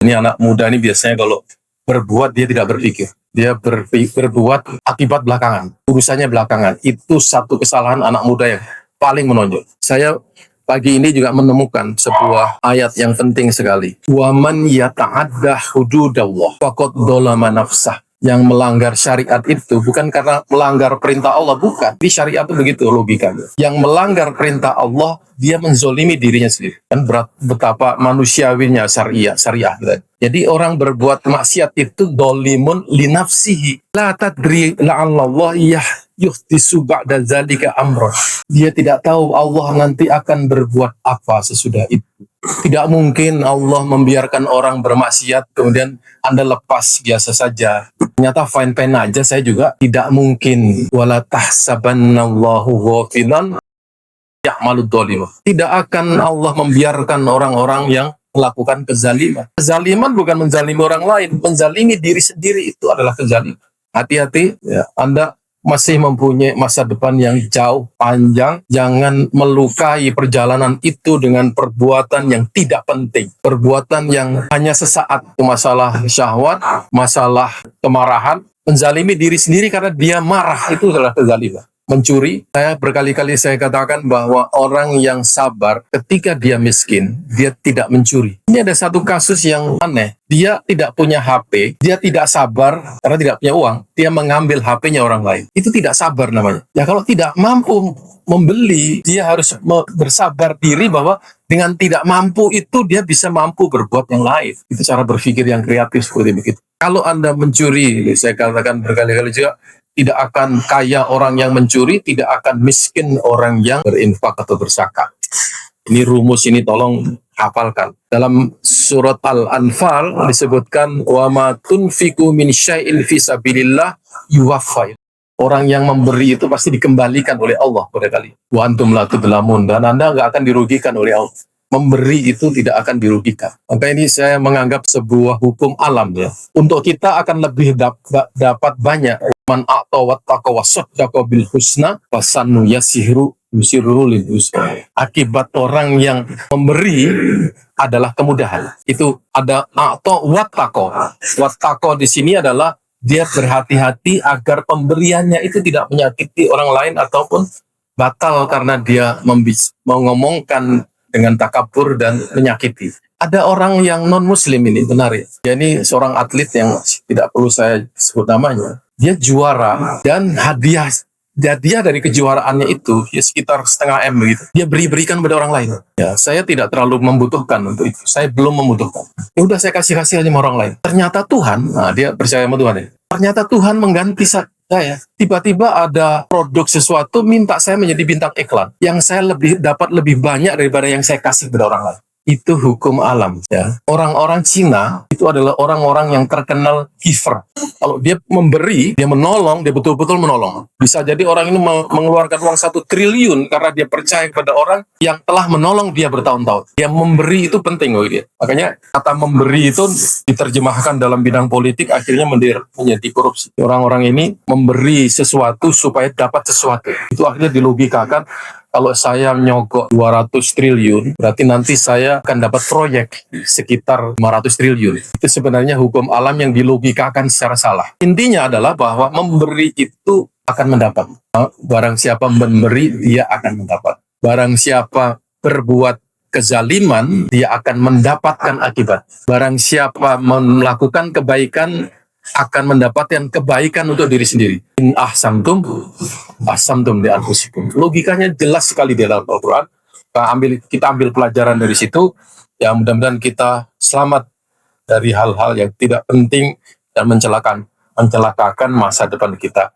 Ini anak muda ini biasanya kalau berbuat dia tidak berpikir. Dia berbuat akibat belakangan. Urusannya belakangan. Itu satu kesalahan anak muda yang paling menonjol. Saya pagi ini juga menemukan sebuah ayat yang penting sekali. Wa man yata'adda hududallah faqad dzalama nafsah. Yang melanggar syariat itu bukan karena melanggar perintah Allah, bukan. Di syariat itu begitu logikanya. Yang melanggar perintah Allah, dia menzolimi dirinya sendiri. Kan betapa manusiawinya syariah. Jadi orang berbuat maksiat itu dolimun linafsihi. La tadri la'allallah yuhdisu ba'da zalika amron. Dia tidak tahu Allah nanti akan berbuat apa sesudah itu. Tidak mungkin Allah membiarkan orang bermaksiat kemudian Anda lepas biasa saja. Ternyata fine-fine aja, saya juga tidak mungkin. Wala tahsabannallahu ghafilan ya'malud dhalim. Tidak akan Allah membiarkan orang-orang yang melakukan kezaliman. Kezaliman bukan menzalimi orang lain, menzalimi diri sendiri itu adalah kezaliman. Hati-hati ya, Anda masih mempunyai masa depan yang jauh panjang. Jangan melukai perjalanan itu dengan perbuatan yang tidak penting, perbuatan yang hanya sesaat. Itu masalah syahwat, masalah kemarahan, menzalimi diri sendiri karena dia marah, itu adalah kezaliman. Mencuri, saya berkali-kali saya katakan bahwa orang yang sabar ketika dia miskin, dia tidak mencuri. Ini ada satu kasus yang aneh. Dia tidak punya HP, dia tidak sabar karena tidak punya uang, dia mengambil HP-nya orang lain. Itu tidak sabar namanya. Ya kalau tidak mampu membeli, dia harus bersabar diri bahwa dengan tidak mampu itu dia bisa mampu berbuat yang lain. Itu cara berpikir yang kreatif seperti begitu. Kalau Anda mencuri, saya katakan berkali-kali juga, tidak akan kaya orang yang mencuri, tidak akan miskin orang yang berinfak atau berzakat. Ini rumus ini tolong hafalkan. Dalam surat Al-Anfal disebutkan wa ma tunfiqu min syai'in fi sabilillah yuwaffa. Orang yang memberi itu pasti dikembalikan oleh Allah pada kali. Wa antum la tudlamun, dan Anda nggak akan dirugikan oleh Allah. Memberi itu tidak akan dirugikan. Maka ini saya menganggap sebuah hukum alam ya. Untuk kita akan lebih dapat banyak. Man a'ta wattaqa wa saddaqa bil husna fasannu yasiru lil husna. Akibat orang yang memberi adalah kemudahan. Itu ada a'ta wattaqa. Wattaqa di sini adalah dia berhati-hati agar pemberiannya itu tidak menyakiti orang lain ataupun batal karena dia mengomongkan dengan takabur dan menyakiti. Ada orang yang non-muslim ini, benar ya. Dia ini seorang atlet yang tidak perlu saya sebut namanya. Dia juara dan hadiah dari kejuaraannya itu ya sekitar 0,5 M begitu. Dia berikan pada orang lain. Ya, saya tidak terlalu membutuhkan untuk itu. Saya belum membutuhkan. Ya udah saya kasih aja sama orang lain. Ternyata Tuhan, dia percaya sama Tuhan ya. Ternyata Tuhan mengganti saya. Tiba-tiba ada produk sesuatu minta saya menjadi bintang iklan yang saya dapat lebih banyak daripada yang saya kasih pada orang lain. Itu hukum alam ya. Orang-orang Cina itu adalah orang-orang yang terkenal giver. Kalau dia memberi, dia menolong, dia betul-betul menolong. Bisa jadi orang ini mengeluarkan uang 1 triliun karena dia percaya kepada orang yang telah menolong dia bertahun-tahun. Dia memberi itu penting bagi dia. Makanya kata memberi itu diterjemahkan dalam bidang politik akhirnya menjadi korupsi. Orang-orang ini memberi sesuatu supaya dapat sesuatu. Itu akhirnya dilogikakan. Kalau saya nyogok 200 triliun, berarti nanti saya akan dapat proyek sekitar 500 triliun. Itu sebenarnya hukum alam yang dilogikakan secara salah. Intinya adalah bahwa memberi itu akan mendapat. Barang siapa memberi, dia akan mendapat. Barang siapa berbuat kezaliman, dia akan mendapatkan akibat. Barang siapa melakukan kebaikan, akan mendapatkan kebaikan untuk diri sendiri. In ahsantum li anfusikum. Logikanya jelas sekali di dalam Al-Quran. Kita ambil pelajaran dari situ. Ya mudah-mudahan kita selamat dari hal-hal yang tidak penting dan mencelakakan masa depan kita.